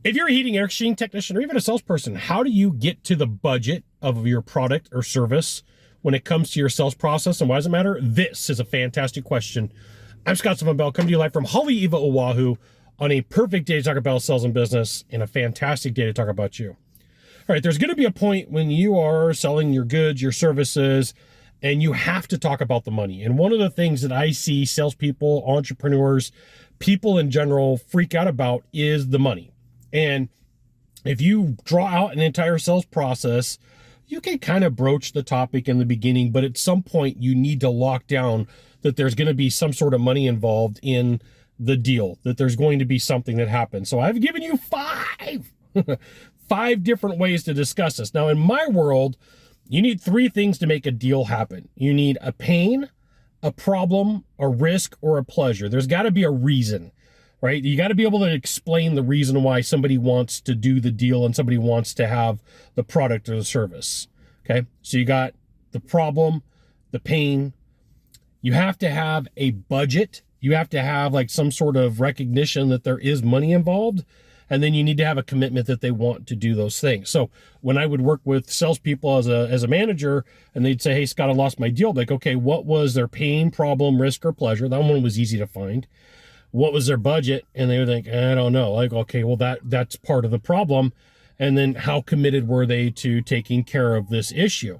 If you're a heating air conditioning technician or even a salesperson, how do you get to the budget of your product or service when it comes to your sales process, and why does it matter? This is a fantastic question. I'm Scott Bell, coming to you live from Haleiwa, Oahu, on a perfect day to talk about sales and business and a fantastic day to talk about you. All right, there's going to be a point when you are selling your goods, your services, and you have to talk about the money. And one of the things that I see salespeople, entrepreneurs, people in general freak out about is the money. And if you draw out an entire sales process, you can kind of broach the topic in the beginning, but at some point you need to lock down that there's going to be some sort of money involved in the deal, that there's going to be something that happens. So I've given you five different ways to discuss this. Now, in my world, you need three things to make a deal happen. You need a pain, a problem, a risk, or a pleasure. There's got to be a reason. Right? You got to be able to explain the reason why somebody wants to do the deal and somebody wants to have the product or the service. Okay. So you got the problem, the pain. You have to have a budget. You have to have like some sort of recognition that there is money involved. And then you need to have a commitment that they want to do those things. So when I would work with salespeople as a manager and they'd say, hey, Scott, I lost my deal. Like, okay, what was their pain, problem, risk, or pleasure? That one was easy to find. What was their budget? And they would think, I don't know. Like, okay, well, that's part of the problem. And then how committed were they to taking care of this issue?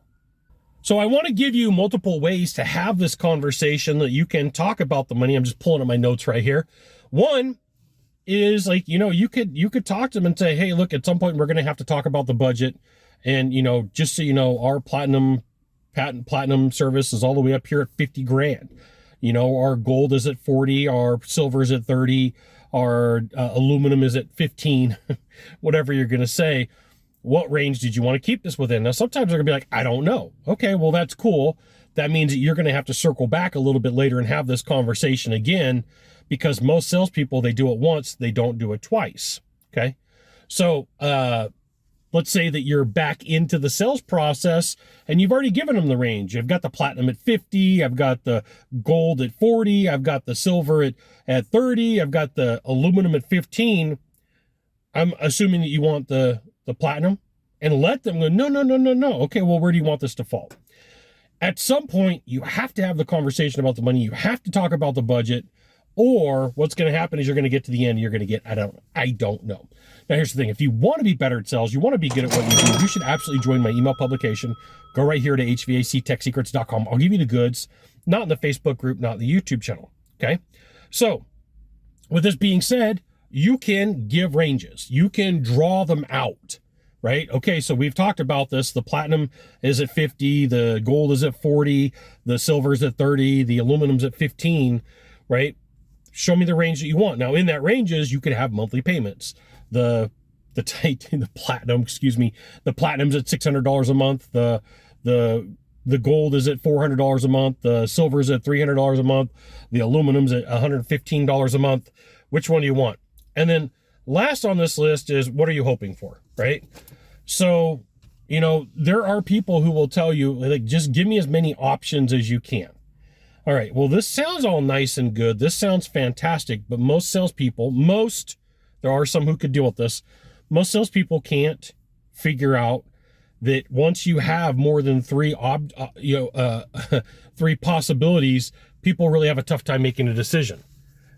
So I want to give you multiple ways to have this conversation that you can talk about the money. I'm just pulling up my notes right here. One is like, you could talk to them and say, hey, look, at some point we're going to have to talk about the budget. And, just so you know, our platinum service is all the way up here at 50 grand. Our gold is at 40, our silver is at 30, our aluminum is at 15, whatever you're going to say. What range did you want to keep this within? Now, sometimes they're going to be like, I don't know. Okay, well, that's cool. That means that you're going to have to circle back a little bit later and have this conversation again, because most salespeople, they do it once, they don't do it twice. Okay. So, let's say that you're back into the sales process and you've already given them the range. I've got the platinum at 50. I've got the gold at 40. I've got the silver at 30. I've got the aluminum at 15. I'm assuming that you want the platinum, and let them go, no. Okay, well, where do you want this to fall? At some point, you have to have the conversation about the money. You have to talk about the budget. Or what's going to happen is you're going to get to the end and you're going to get, I don't know. Now, here's the thing. If you want to be better at sales, you want to be good at what you do, you should absolutely join my email publication. Go right here to hvactechsecrets.com. I'll give you the goods, not in the Facebook group, not in the YouTube channel. Okay. So with this being said, you can give ranges. You can draw them out, right? Okay. So we've talked about this. The platinum is at 50. The gold is at 40. The silver is at 30. The aluminum's at 15, right? Show me the range that you want. Now, in that ranges, you could have monthly payments. The platinum's at $600 a month. The gold is at $400 a month. The silver is at $300 a month. The aluminum's at $115 a month. Which one do you want? And then last on this list is, what are you hoping for, right? So, there are people who will tell you, like, just give me as many options as you can. All right, well, this sounds all nice and good. This sounds fantastic, but most salespeople, there are some who could deal with this. Most salespeople can't figure out that once you have more than three possibilities, people really have a tough time making a decision.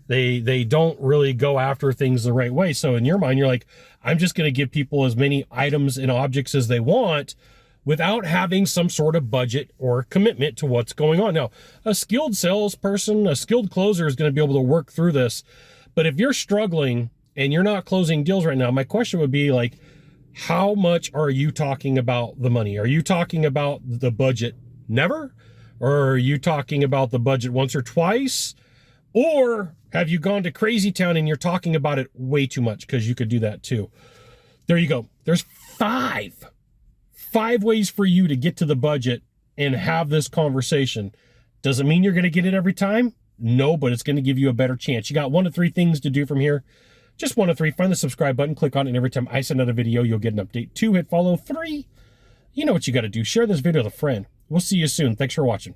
They don't really go after things the right way. So in your mind, you're like, I'm just going to give people as many items and objects as they want, without having some sort of budget or commitment to what's going on. Now, a skilled salesperson, a skilled closer is going to be able to work through this. But if you're struggling and you're not closing deals right now, my question would be like, how much are you talking about the money? Are you talking about the budget never? Or are you talking about the budget once or twice? Or have you gone to crazy town and you're talking about it way too much? Because you could do that too. There you go. There's five ways for you to get to the budget and have this conversation. Does it mean you're going to get it every time? No, but it's going to give you a better chance. You got 1 to 3 things to do from here. Just 1 to 3. Find the subscribe button, click on it, and every time I send out a video, you'll get an update. 2, hit follow. 3, you know what you got to do. Share this video with a friend. We'll see you soon. Thanks for watching.